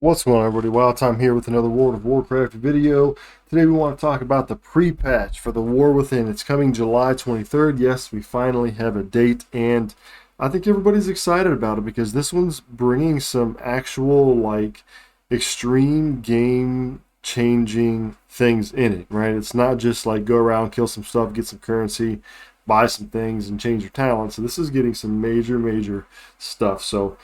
What's going on, everybody? Wild Time here with another World of Warcraft video. Today we want to talk about the pre-patch for the War Within. It's coming July 23rd. Yes, we finally have a date, and I think everybody's excited about it because this one's bringing some actual, extreme game-changing things in it, right? It's not just like go around, kill some stuff, get some currency, buy some things, and change your talent. So this is getting some major stuff. So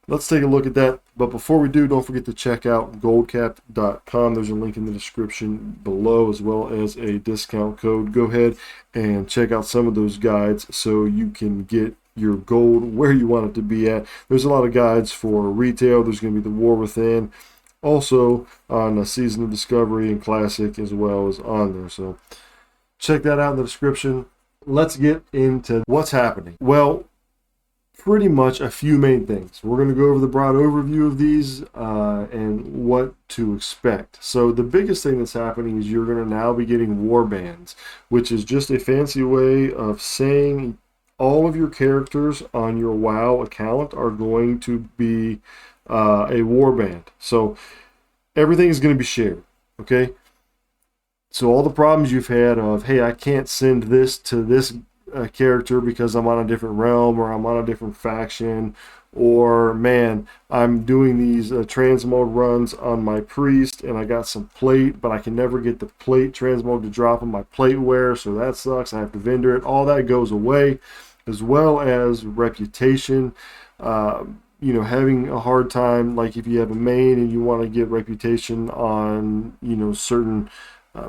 let's take a look at that. But before we do, don't forget to check out goldcap.com. There's a link in the description below as well as a discount code. Go ahead and check out some of those guides so you can get your gold where you want it to be at. There's a lot of guides for retail. There's going to be the War Within, also on a Season of Discovery and Classic as well as on there. So check that out in the description. Let's get into what's happening. Well, pretty much a few main things. We're going to go over the broad overview of these and what to expect. So the biggest thing that's happening is you're going to now be getting warbands, which is just a fancy way of saying all of your characters on your WoW account are going to be a warband. So everything is going to be shared, okay? So all the problems you've had of, hey, I can't send this to this character because I'm on a different realm or I'm on a different faction, or man, I'm doing these transmog runs on my priest and I got some plate, but I can never get the plate transmog to drop on my plateware, so that sucks. I have to vendor it. All that goes away, as well as reputation. Having a hard time, like if you have a main and you want to get reputation on, certain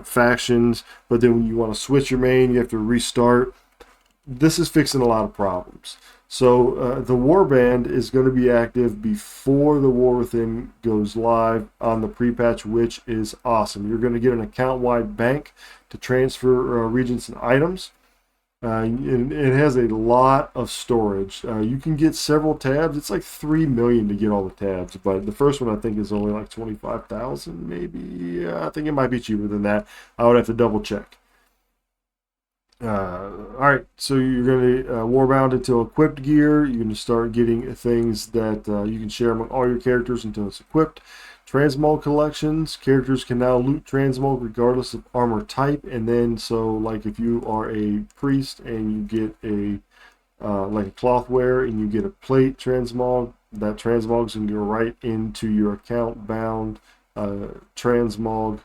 factions, but then when you want to switch your main, you have to restart. This is fixing a lot of problems. So the Warband is going to be active before the War Within goes live on the pre-patch, which is awesome. You're going to get an account-wide bank to transfer regents and items. It has a lot of storage. You can get several tabs. It's like 3 million to get all the tabs, but the first one I think is only like 25,000 maybe. Yeah, I think it might be cheaper than that. I would have to double check. All right, so you're going to warbound into equipped gear. You're going to start getting things that you can share among all your characters until it's equipped. Transmog collections. Characters can now loot transmog regardless of armor type. And then, so like if you are a priest and you get a like a cloth wear and you get a plate transmog, that transmog is going to go right into your account bound transmog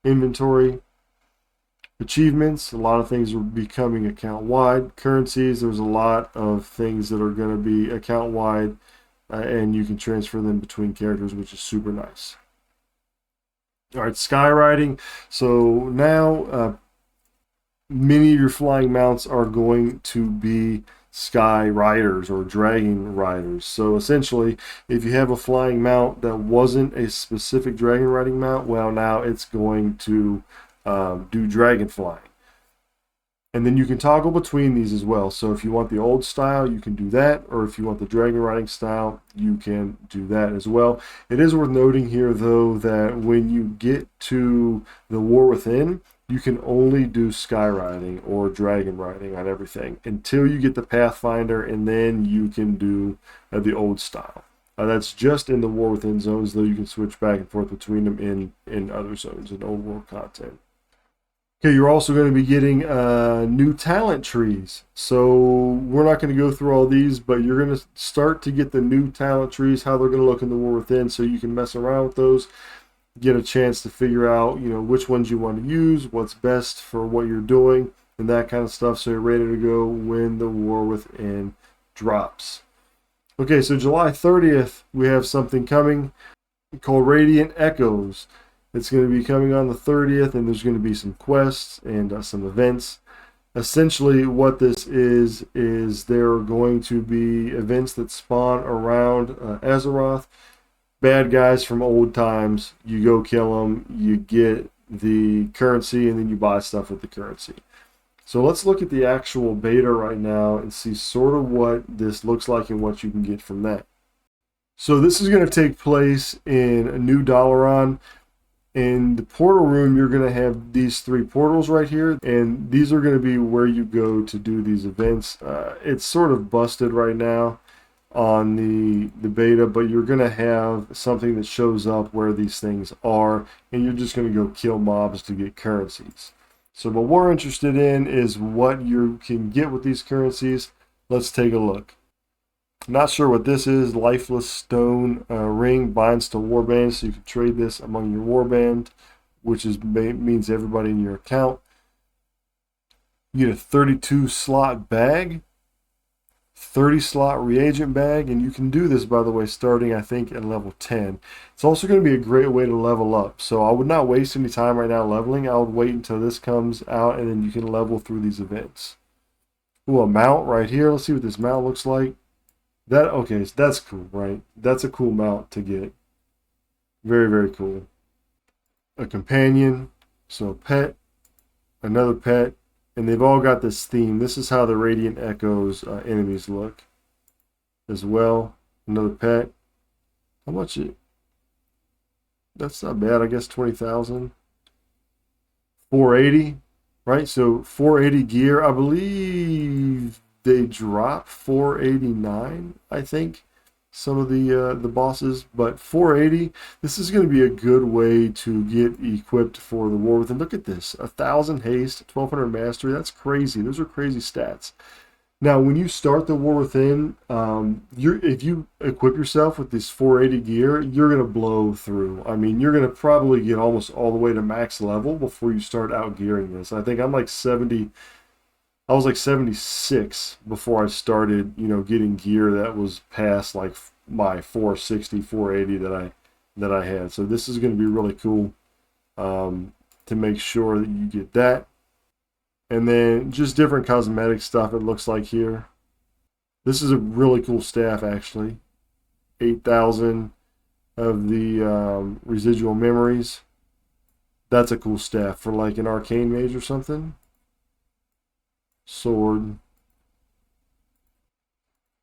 inventory. Achievements, a lot of things are becoming account-wide. Currencies, there's a lot of things that are going to be account-wide, and you can transfer them between characters, which is super nice. All right, skywriting. So now many of your flying mounts are going to be sky riders or dragon riders. So essentially, if you have a flying mount that wasn't a specific dragon riding mount, well, now it's going to do dragon flying. And then you can toggle between these as well. So if you want the old style, you can do that, or if you want the dragon riding style, you can do that as well. It is worth noting here, though, that when you get to the War Within, you can only do sky riding or dragon riding on everything until you get the Pathfinder, and then you can do the old style. That's just in the War Within zones, though you can switch back and forth between them in other zones in old world content. Okay, you're also going to be getting new talent trees. So we're not going to go through all these, but you're going to start to get the new talent trees, how they're going to look in the War Within, so you can mess around with those, get a chance to figure out, which ones you want to use, what's best for what you're doing, and that kind of stuff, so you're ready to go when the War Within drops. Okay, so July 30th, we have something coming called Radiant Echoes. It's going to be coming on the 30th, and there's going to be some quests and some events. Essentially, what this is there are going to be events that spawn around Azeroth. Bad guys from old times. You go kill them, you get the currency, and then you buy stuff with the currency. So let's look at the actual beta right now and see sort of what this looks like and what you can get from that. So this is going to take place in New Dalaran. In the portal room, you're going to have these 3 portals right here, and these are going to be where you go to do these events. It's sort of busted right now. on the beta, but you're going to have something that shows up where these things are, and you're just going to go kill mobs to get currencies. So what we're interested in is what you can get with these currencies. Let's take a look. Not sure what this is. Lifeless stone ring binds to Warband, so you can trade this among your Warband, which means everybody in your account. You get a 32 slot bag, 30 slot reagent bag, and you can do this, by the way, starting I think at level 10. It's also going to be a great way to level up, so I would not waste any time right now leveling. I would wait until this comes out, and then you can level through these events. Ooh, a mount right here. Let's see what this mount looks like. Okay, so that's cool, right? That's a cool mount to get. Very, very cool. A companion, so a pet, another pet, and they've all got this theme. This is how the Radiant Echoes enemies look as well. Another pet. How much it? That's not bad. I guess 20,000. 480, right? So 480 gear. I believe they drop 489. I think some of the bosses, but 480. This is going to be a good way to get equipped for the war within. Look at this: 1,000 haste, 1,200 mastery. That's crazy. Those are crazy stats. Now, when you start the war within, if you equip yourself with this 480 gear, you're going to blow through. I mean, you're going to probably get almost all the way to max level before you start out gearing this. I think I'm like 70. I was like 76 before I started, getting gear that was past like my 460, 480 that I had. So this is going to be really cool to make sure that you get that. And then just different cosmetic stuff, it looks like here. This is a really cool staff, actually. 8,000 of the residual memories. That's a cool staff for like an arcane mage or something. Sword.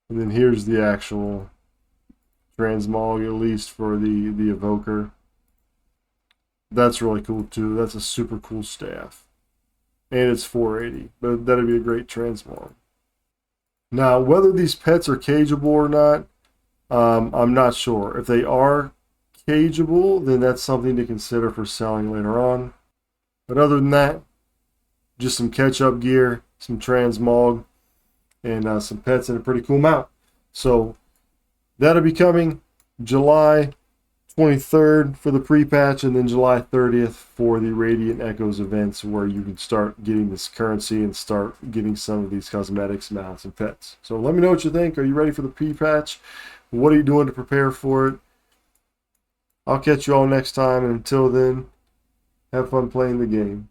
And then here's the actual transmog, at least for the evoker. That's really cool too. That's a super cool staff. And it's 480, but that'd be a great transmog. Now, whether these pets are cageable or not, I'm not sure. If they are cageable, then that's something to consider for selling later on. But other than that, just some catch-up gear, some transmog, and some pets and a pretty cool mount. So that'll be coming July 23rd for the pre-patch, and then July 30th for the Radiant Echoes events, where you can start getting this currency and start getting some of these cosmetics, mounts, and pets. So let me know what you think. Are you ready for the pre-patch? What are you doing to prepare for it? I'll catch you all next time, and until then, have fun playing the game.